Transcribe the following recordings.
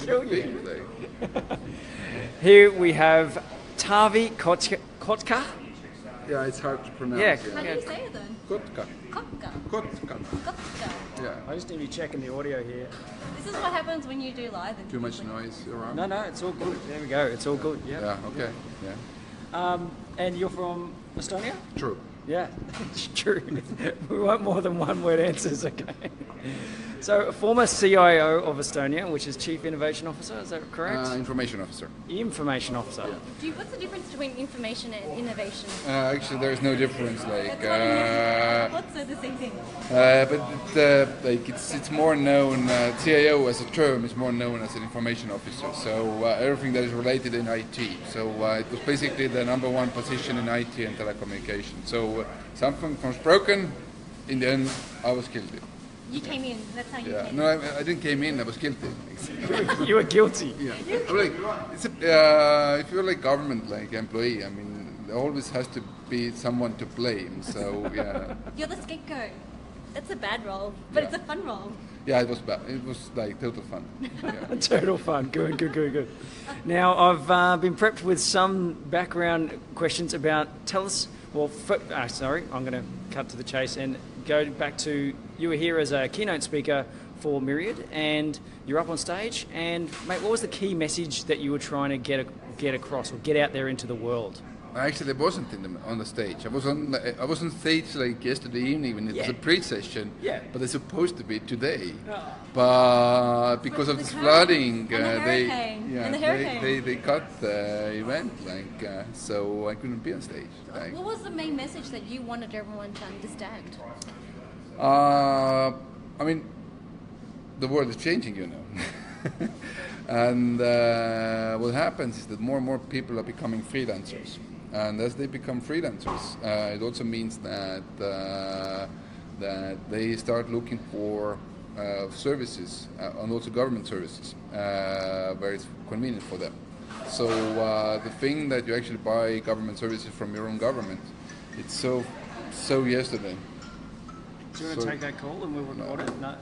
kill you. thing. Like. Here we have Taavi Kotka. Yeah, it's hard to pronounce. Yeah. How do you say it then? Kotka. Kotka. Kotka. Kotka. Yeah. I just need to be checking the audio here. This is what happens when you do live. Too much noise around? No, it's all good. There we go. It's all good. Yeah. Yeah, okay. Yeah. And you're from Estonia? True. Yeah, it's true. We want more than one word answers, okay? So, a former CIO of Estonia, which is Chief Innovation Officer, is that correct? Information officer. Information Officer. Yeah. What's the difference between information and innovation? Actually, there is no difference. What's the same thing? But it's more known. CIO as a term is more known as an information officer. So everything that is related in IT. So it was basically the number one position in IT and telecommunication. So something was broken. In the end, I was guilty. You came in. That's how you Yeah. came No, in. I didn't came in. I was guilty. You were guilty. Yeah. I'm like, if you're like government like employee, I mean, there always has to be someone to blame. So yeah. You're the scapegoat. That's a bad role, but Yeah. it's a fun role. Yeah, it was bad. It was like total fun. Yeah. Total fun. Good. Now, I've been prepped with some background questions about, tell us, sorry, I'm going to cut to the chase and go back to, you were here as a keynote speaker for Myriad and you're up on stage and, mate, what was the key message that you were trying to get across or get out there into the world? Actually, I wasn't on the stage. I was on stage like yesterday evening when it was a pre-session. Yeah. But it's supposed to be today. Oh. But because of the this current flooding, and the hurricane, and the hurricane. they cut the event. So I couldn't be on stage. What was the main message that you wanted everyone to understand? I mean, the world is changing, you know. And what happens is that more and more people are becoming freelancers. And as they become freelancers, it also means that they start looking for services, and also government services, where it's convenient for them. So the thing that you actually buy government services from your own government, it's so yesterday. Do you want to take that call and we'll record it? No.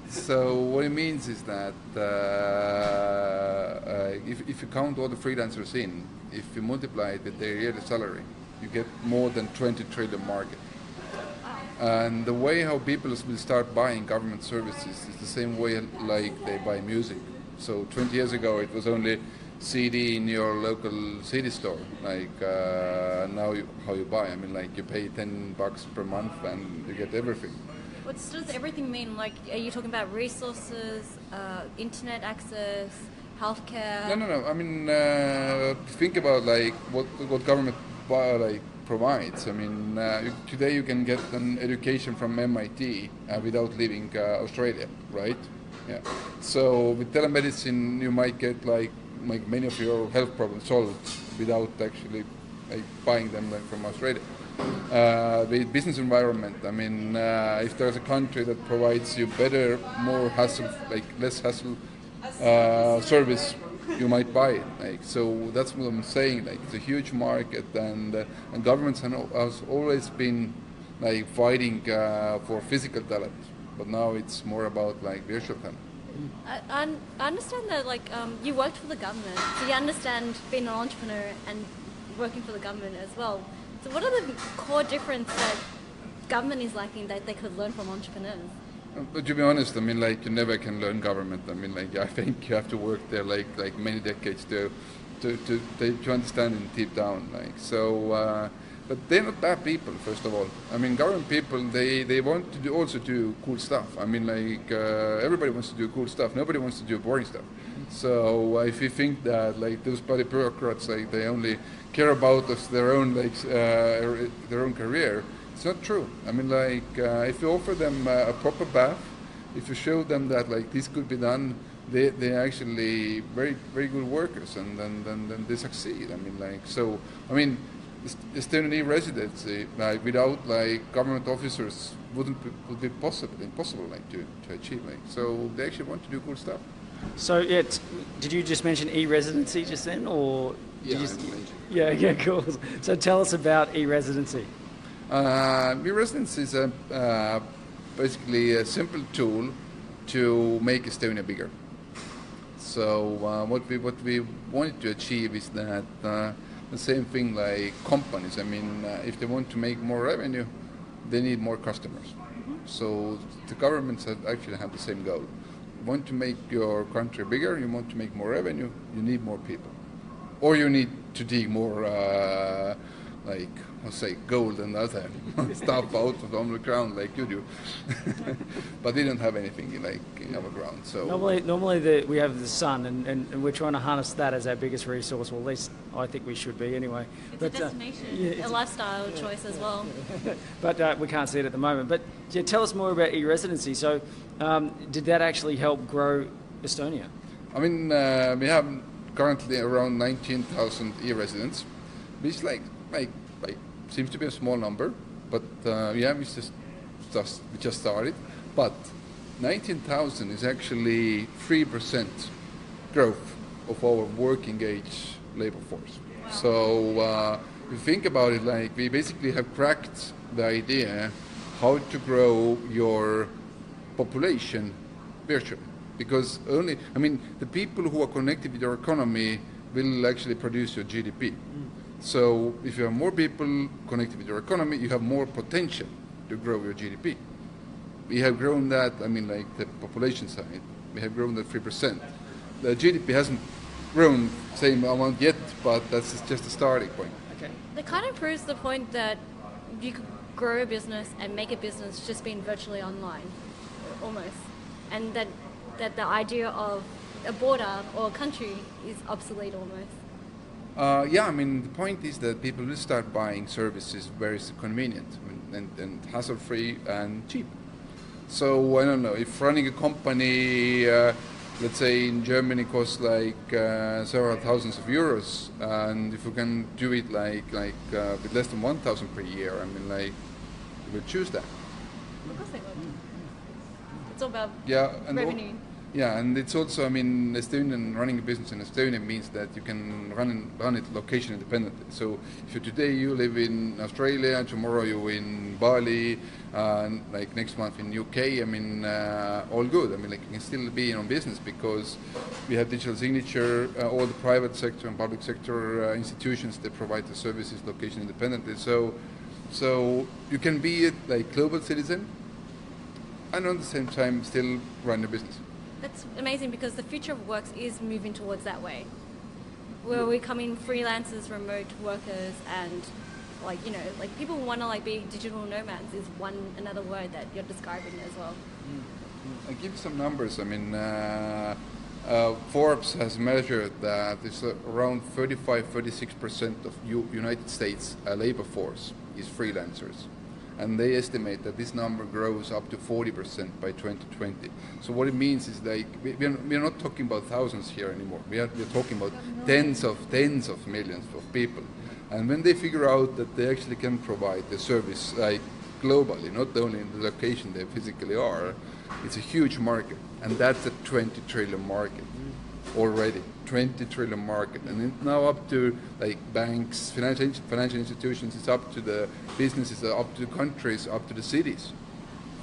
So what it means is that if you count all the freelancers in, if you multiply it with their yearly salary, you get more than 20 trillion market. And the way how people will start buying government services is the same way like they buy music. So 20 years ago it was only CD in your local CD store. Now how you buy? I mean, like you pay $10 per month and you get everything. What does everything mean? Like, are you talking about resources, internet access, healthcare? No. I mean, think about like what government provides. I mean, today you can get an education from MIT without leaving Australia, right? Yeah. So with telemedicine, you might get like many of your health problems solved without actually buying them from Australia. The business environment, I mean, if there's a country that provides you better, more hassle, less hassle service, you might buy it. So that's what I'm saying. It's a huge market, and governments has always been fighting for physical talent, but now it's more about virtual talent. I understand that you worked for the government, so you understand being an entrepreneur and working for the government as well. So what are the core differences that government is lacking that they could learn from entrepreneurs? But to be honest, I mean, you never can learn government. I mean, I think you have to work there many decades to understand it deep down. But they're not bad people, first of all. I mean, government people, they want to also do cool stuff. I mean, everybody wants to do cool stuff. Nobody wants to do boring stuff. So if you think that those bloody bureaucrats, they only care about their own career, it's not true. I mean, if you offer them a proper path, if you show them that this could be done, they're actually very, very good workers, and then they succeed. I mean, Estonian e-residency, without government officers, would be impossible to achieve. So they actually want to do cool stuff. So did you just mention e-residency just then, or? Yeah, cool. So tell us about e-residency. E-residency is basically a simple tool to make Estonia bigger. So what we wanted to achieve is that the same thing like companies. I mean, if they want to make more revenue, they need more customers. So the governments actually have the same goal. You want to make your country bigger, you want to make more revenue, you need more people. Or you need to dig more, gold and other stuff out of the ground like you do. But we don't have anything in our ground. So normally we have the sun, and we're trying to harness that as our biggest resource. Well, at least I think we should be anyway. It's a destination, a lifestyle choice as well. But we can't see it at the moment. But yeah, tell us more about e-residency. So did that actually help grow Estonia? I mean, we have currently around 19,000 e-residents, which seems to be a small number, but we just started. But 19,000 is actually 3% growth of our working age labor force. Wow. So if you think about it, we basically have cracked the idea how to grow your population virtually. Because the people who are connected with your economy will actually produce your GDP. So if you have more people connected with your economy, you have more potential to grow your GDP. We have grown that, the population side, we have grown that 3%. The GDP hasn't grown the same amount yet, but that's just a starting point. Okay. That kind of proves the point that you could grow a business and make a business just being virtually online, almost. And that the idea of a border or a country is obsolete almost. The point is that people will start buying services very convenient and hassle-free and cheap. So I don't know, if running a company, let's say in Germany, costs several thousands of euros, and if you can do it with less than 1,000 per year, you will choose that. Of course they will. It's all about revenue. And it's also, Estonian running a business in Estonia means that you can run it location independently. So if today you live in Australia, tomorrow you're in Bali, next month in UK, all good. You can still be in business because we have digital signature. All the private sector and public sector institutions, they provide the services location independently. So you can be a global citizen and at the same time still run a business. That's amazing because the future of work is moving towards that way, where we're becoming freelancers, remote workers, and people want to be digital nomads is another word that you're describing as well. I'll give you some numbers. Forbes has measured that it's around 35-36% of United States labor force is freelancers. And they estimate that this number grows up to 40% by 2020. So what it means is we are not talking about thousands here anymore. We are talking about tens of millions of people. And when they figure out that they actually can provide the service globally, not only in the location they physically are, it's a huge market. And that's a 20 trillion market already. 20 trillion market, and it's now up to banks, financial institutions. It's up to the businesses, up to the countries, up to the cities.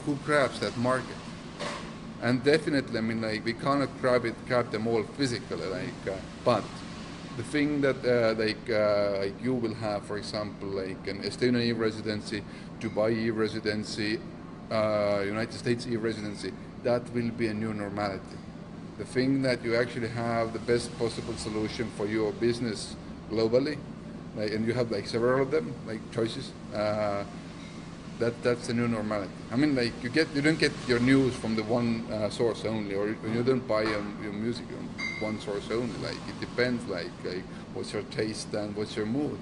Who grabs that market? And definitely, we cannot grab them all physically. But the thing that you will have, for example, an Estonian e-residency, Dubai e-residency, United States e-residency, that will be a new normality. The thing that you actually have the best possible solution for your business globally, and you have several of them, choices, that's the new normality. You don't get your news from the one source only, or you don't buy your music on one source only. It depends, what's your taste and what's your mood.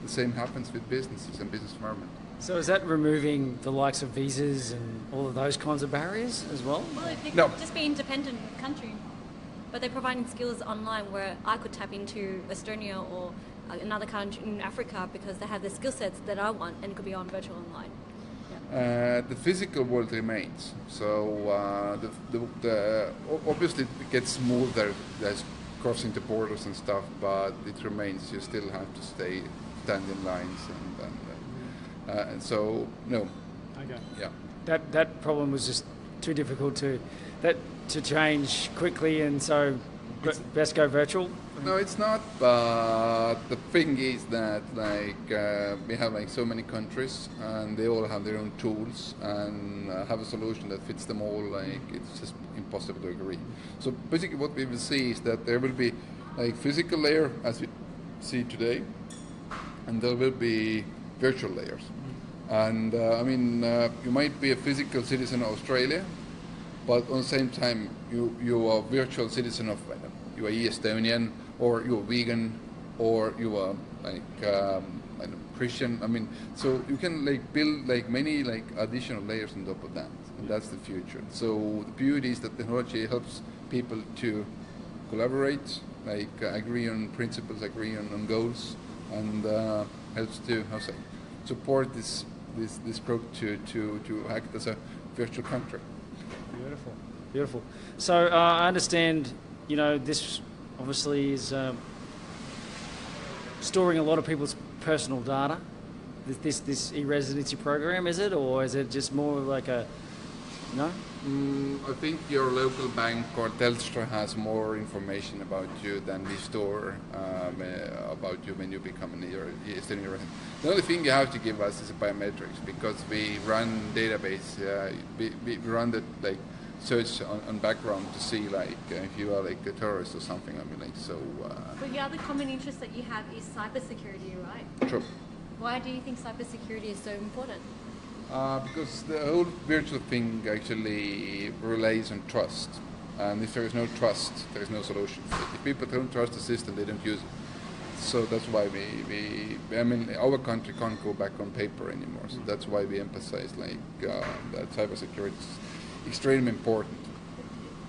The same happens with businesses and business environment. So is that removing the likes of visas and all of those kinds of barriers as well? Well, they could just be independent country, but they're providing skills online where I could tap into Estonia or another country in Africa because they have the skill sets that I want and it could be on virtual online. The physical world remains. So obviously it gets smoother as crossing the borders and stuff, but it remains. You still have to stand in lines and so no. Okay. Yeah. That problem was just too difficult to that to change quickly, and so best go virtual? No, it's not. But the thing is that we have so many countries, and they all have their own tools, and have a solution that fits them all. It's just impossible to agree. So basically, what we will see is that there will be physical layer as we see today, and there will be virtual layers. And you might be a physical citizen of Australia, but at the same time, you are a virtual citizen of, you are Estonian, or you are vegan, or you are Christian. So you can build many additional layers on top of that, and that's the future. So the beauty is that technology helps people to collaborate, agree on principles, agree on goals, and helps to support this group to act as a virtual country. Beautiful. So I understand, this obviously is storing a lot of people's personal data. This e-residency program, is it, or is it just more like a no? I think your local bank or Telstra has more information about you than we store about you when you become an Estonian resident. The only thing you have to give us is biometrics, because we run database, we run the search on background to see if you are a terrorist or something. But the other common interest that you have is cybersecurity, right? True. Why do you think cybersecurity is so important? Because the whole virtual thing actually relies on trust, and if there is no trust, there is no solution. If people don't trust the system, they don't use it. So that's why our country can't go back on paper anymore. So that's why we emphasize that cybersecurity is extremely important.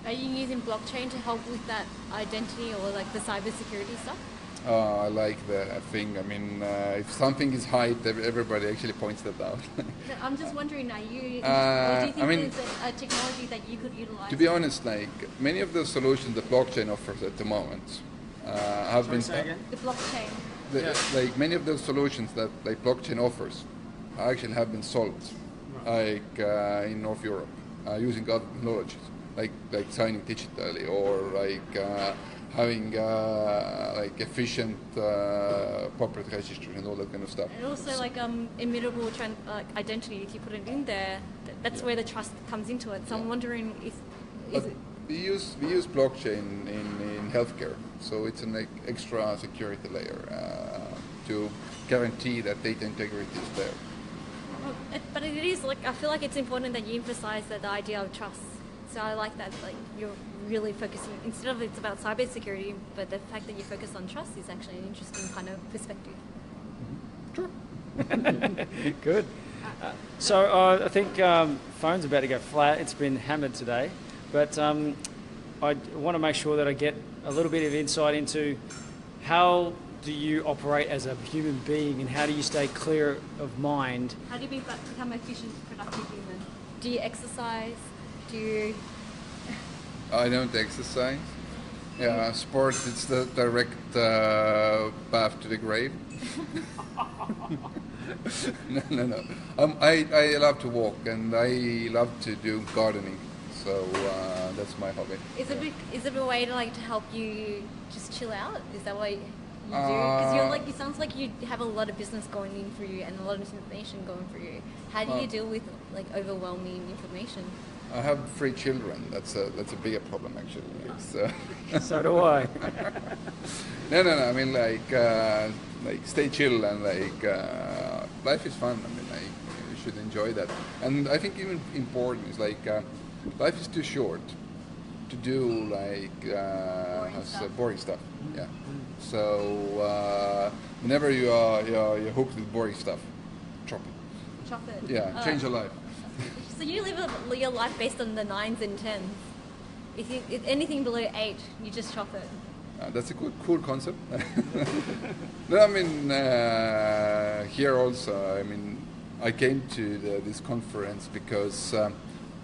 Are you using blockchain to help with that identity or the cybersecurity stuff? I like the thing. If something is hide, everybody actually points that out. I'm just wondering, or do you think there's a technology that you could utilize? To be honest, many of the solutions that blockchain offers at the moment have been... The blockchain. Many of those solutions that blockchain offers actually have been solved, in North Europe, using other technologies, like signing digitally, or having efficient property registry and all that kind of stuff. And also immutable identity, if you put it in there, that's where the trust comes into it. So I'm wondering we use blockchain in healthcare, so it's an extra security layer to guarantee that data integrity is there. But it is I feel like it's important that you emphasize the idea of trust. So I like that you're really focusing, instead of it's about cybersecurity, but the fact that you focus on trust is actually an interesting kind of perspective. Sure. Good. So I think phone's about to go flat. It's been hammered today, but I want to make sure that I get a little bit of insight into how do you operate as a human being, and how do you stay clear of mind? How do you become efficient, productive human? Do you exercise? Do you... I don't exercise. Yeah, sport, it's the direct path to the grave. No. I love to walk, and I love to do gardening. So that's my hobby. Is it a way to help you just chill out? Is that what you do? Because it sounds like you have a lot of business going in for you and a lot of information going for you. How do you deal with overwhelming information? I have 3 children. That's a bigger problem actually. So do I. No. Stay chill, and life is fun. You should enjoy that. And I think even important is life is too short to do boring stuff. Yeah. So whenever you're hooked with boring stuff, chop it. Chop it. Yeah, change your life. So you live your life based on the 9s and 10s. If anything below 8, you just chop it. That's a cool concept. No, here also, I came to this conference because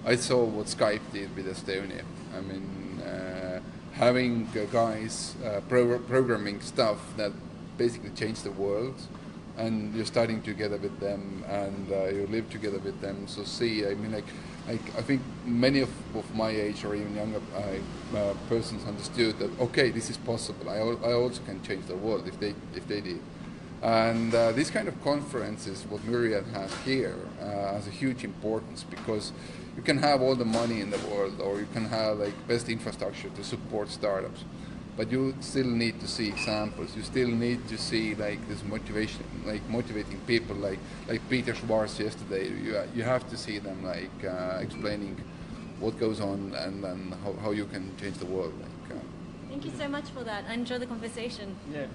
I saw what Skype did with Estonia. Having guys programming stuff that basically changed the world, and you're studying together with them, and you live together with them. So I think many of my age or even younger persons understood that okay, this is possible. I also can change the world if they did. And this kind of conferences, what Myriad has here, has a huge importance because you can have all the money in the world, or you can have like best infrastructure to support startups, but you still need to see examples. You still need to see like this motivation, like motivating people, like Peter Schwartz yesterday. You have to see them like explaining what goes on and how you can change the world. Thank you so much for that. I enjoyed the conversation. Yeah,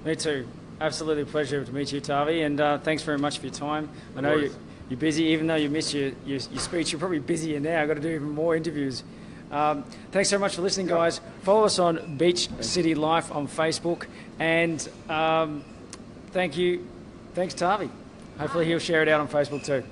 me too. Absolutely a pleasure to meet you, Taavi, and thanks very much for your time. I know you're busy, even though you missed your speech, you're probably busier now. I've got to do even more interviews. Thanks so much for listening, guys. Follow us on Beach City Life on Facebook, and thank you. Thanks, Taavi. Hopefully he'll share it out on Facebook too.